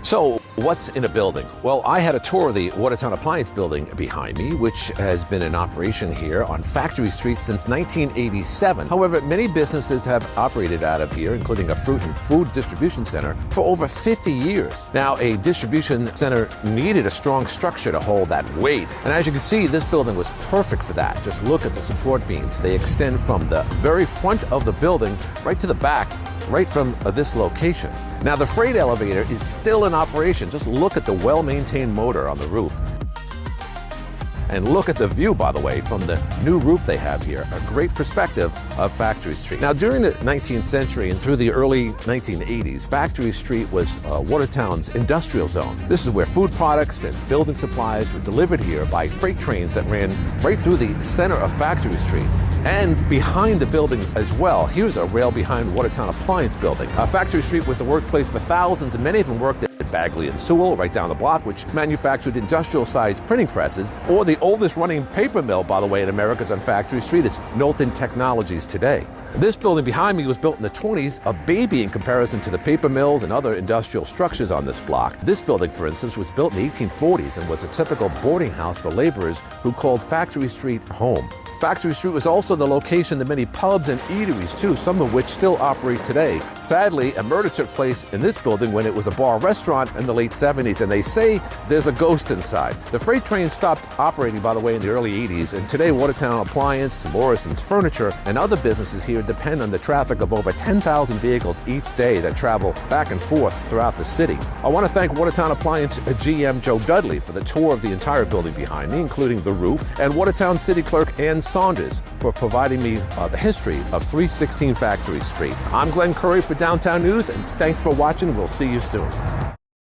So, what's in a building? Well, I had a tour of the Watertown Appliance building behind me, which has been in operation here on Factory Street since 1987. However, many businesses have operated out of here, including a fruit and food distribution center, for over 50 years. Now, a distribution center needed a strong structure to hold that weight. And as you can see, this building was perfect for that. Just look at the support beams. They extend from the very front of the building right to the back, right from this location. Now, the freight elevator is still in operation. Just look at the well-maintained motor on the roof. And look at the view, by the way, from the new roof they have here. A great perspective of Factory Street. Now, during the 19th century and through the early 1980s, Factory Street was Watertown's industrial zone. This is where food products and building supplies were delivered here by freight trains that ran right through the center of Factory Street. And behind the buildings as well, here's a rail behind Watertown Appliance building. Factory Street was the workplace for thousands, and many of them worked at Bagley and Sewell, right down the block, which manufactured industrial-sized printing presses. Or the oldest running paper mill, by the way, in America is on Factory Street. It's Knowlton Technologies today. This building behind me was built in the 20s, a baby in comparison to the paper mills and other industrial structures on this block. This building, for instance, was built in the 1840s and was a typical boarding house for laborers who called Factory Street home. Factory Street was also the location of many pubs and eateries, too, some of which still operate today. Sadly, a murder took place in this building when it was a bar-restaurant in the late 70s, and they say there's a ghost inside. The freight train stopped operating, by the way, in the early 80s, and today Watertown Appliance, Morrison's Furniture, and other businesses here depend on the traffic of over 10,000 vehicles each day that travel back and forth throughout the city. I want to thank Watertown Appliance GM Joe Dudley for the tour of the entire building behind me, including the roof, and Watertown City Clerk Ann Saunders for providing me the history of 316 Factory Street. I'm Glenn Curry for Downtown News, and thanks for watching. We'll see you soon.